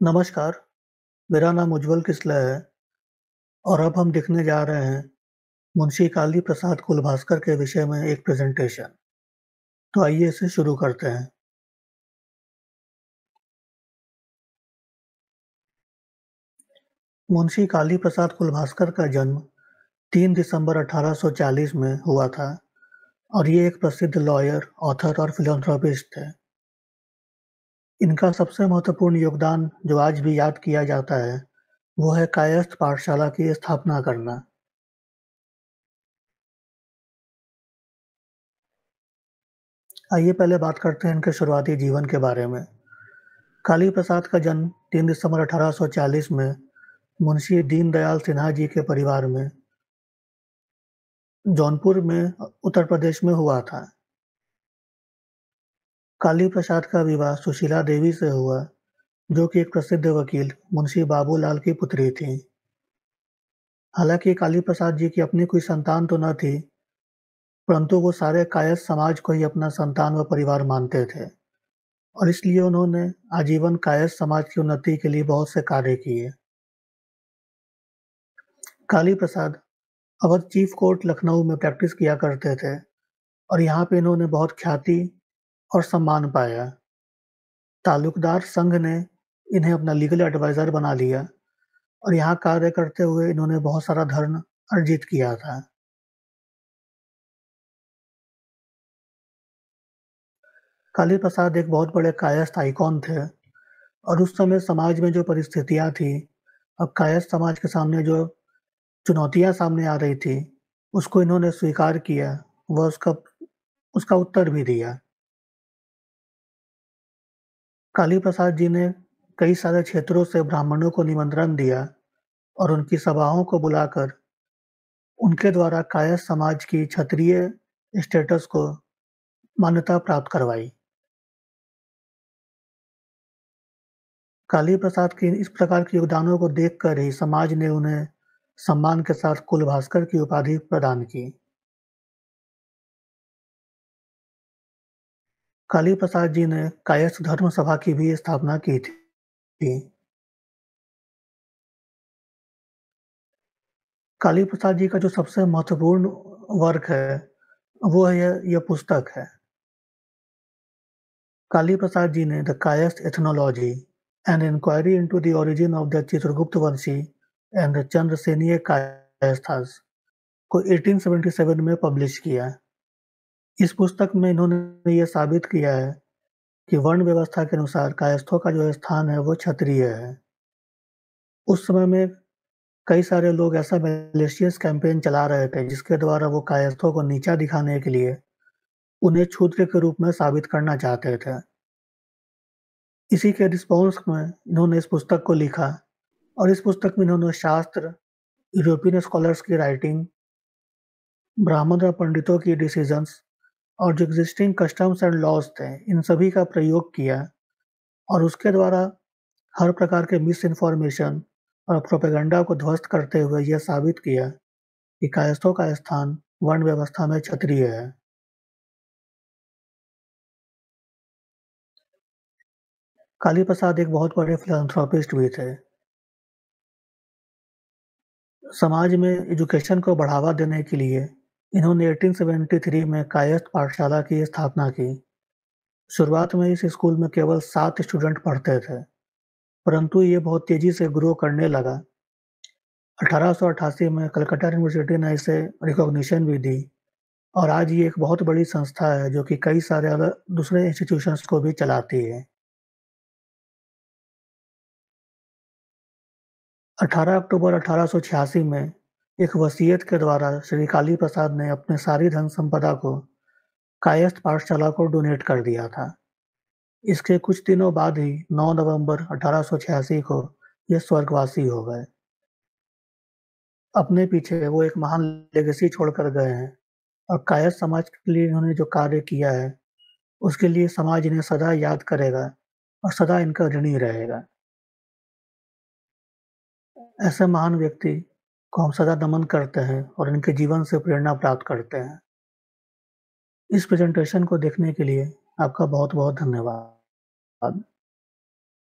नमस्कार, मेरा नाम उज्ज्वल किसले है और अब हम देखने जा रहे हैं मुंशी काली प्रसाद कुलभास्कर के विषय में एक प्रेजेंटेशन। तो आइए इसे शुरू करते हैं। मुंशी काली प्रसाद कुलभास्कर का जन्म 3 दिसंबर 1840 में हुआ था और ये एक प्रसिद्ध लॉयर, ऑथर और फिलैंथ्रोपिस्ट थे। इनका सबसे महत्वपूर्ण योगदान जो आज भी याद किया जाता है, वो है कायस्थ पाठशाला की स्थापना करना। आइए पहले बात करते हैं इनके शुरुआती जीवन के बारे में। काली प्रसाद का जन्म 3 दिसंबर 1840 में मुंशी दीनदयाल सिन्हा जी के परिवार में जौनपुर में उत्तर प्रदेश में हुआ था। काली प्रसाद का विवाह सुशीला देवी से हुआ, जो कि एक प्रसिद्ध वकील मुंशी बाबूलाल की पुत्री थी। हालांकि काली प्रसाद जी की अपनी कोई संतान तो न थी, परंतु वो सारे कायस्थ समाज को ही अपना संतान व परिवार मानते थे और इसलिए उन्होंने आजीवन कायस्थ समाज की उन्नति के लिए बहुत से कार्य किए। काली प्रसाद अवध चीफ कोर्ट लखनऊ में प्रैक्टिस किया करते थे और यहाँ पे इन्होंने बहुत ख्याति और सम्मान पाया। तालुकदार संघ ने इन्हें अपना लीगल एडवाइजर बना लिया और यहाँ कार्य करते हुए इन्होंने बहुत सारा धन अर्जित किया था। काली प्रसाद एक बहुत बड़े कायस्थ आइकॉन थे और उस समय समाज में जो परिस्थितियाँ थी और कायस्थ समाज के सामने जो चुनौतियाँ सामने आ रही थी, उसको इन्होंने स्वीकार किया व उसका उसका उत्तर भी दिया। काली प्रसाद जी ने कई सारे क्षेत्रों से ब्राह्मणों को निमंत्रण दिया और उनकी सभाओं को बुलाकर उनके द्वारा कायस्थ समाज की क्षत्रिय स्टेटस को मान्यता प्राप्त करवाई। काली प्रसाद के इस प्रकार के योगदानों को देखकर ही समाज ने उन्हें सम्मान के साथ कुलभास्कर की उपाधि प्रदान की। काली प्रसाद जी ने कायस्थ धर्म सभा की भी स्थापना की थी। काली प्रसाद जी का जो सबसे महत्वपूर्ण वर्क है, वो है यह पुस्तक है। काली प्रसाद जी ने the Kayastha ethnology an inquiry into the origin of the Chitraguptavanshi and the Chandraseniya Kayasthas को 1877 में पब्लिश किया। इस पुस्तक में इन्होंने ये साबित किया है कि वर्ण व्यवस्था के अनुसार कायस्थों का जो स्थान है वो क्षत्रिय है। उस समय में कई सारे लोग ऐसा मैलिशियस कैंपेन चला रहे थे जिसके द्वारा वो कायस्थों को नीचा दिखाने के लिए उन्हें शूद्र के रूप में साबित करना चाहते थे। इसी के रिस्पॉन्स में इन्होंने इस पुस्तक को लिखा और इस पुस्तक में इन्होंने शास्त्र, यूरोपियन स्कॉलर्स की राइटिंग, ब्राह्मण और पंडितों की डिसीजंस और जो एग्जिस्टिंग कस्टम्स एंड लॉज थे, इन सभी का प्रयोग किया और उसके द्वारा हर प्रकार के मिस इन्फॉर्मेशन और प्रोपेगेंडा को ध्वस्त करते हुए यह साबित किया कि कायस्थों का स्थान वर्ण व्यवस्था में क्षत्रिय है। काली प्रसाद एक बहुत बड़े फिलैंथ्रोपिस्ट भी थे। समाज में एजुकेशन को बढ़ावा देने के लिए इन्होंने 1873 में कायस्थ पाठशाला की स्थापना की। शुरुआत में इस स्कूल में केवल 7 स्टूडेंट पढ़ते थे, परंतु ये बहुत तेजी से ग्रो करने लगा। 1888 में कलकत्ता यूनिवर्सिटी ने इसे रिकॉग्निशन भी दी और आज ये एक बहुत बड़ी संस्था है जो कि कई सारे अलग दूसरे इंस्टीट्यूशंस को भी चलाती है। 18 अक्टूबर 1886 में एक वसीयत के द्वारा श्री काली प्रसाद ने अपने सारी धन संपदा को कायस्थ पाठशाला को डोनेट कर दिया था। इसके कुछ दिनों बाद ही 9 नवंबर 1886 को ये स्वर्गवासी हो गए। अपने पीछे वो एक महान लेगेसी छोड़कर गए हैं और कायस्थ समाज के लिए इन्होंने जो कार्य किया है, उसके लिए समाज इन्हें सदा याद करेगा और सदा इनका ऋणी रहेगा। ऐसे महान व्यक्ति को हम सदा नमन करते हैं और इनके जीवन से प्रेरणा प्राप्त करते हैं। इस प्रेजेंटेशन को देखने के लिए आपका बहुत-बहुत धन्यवाद।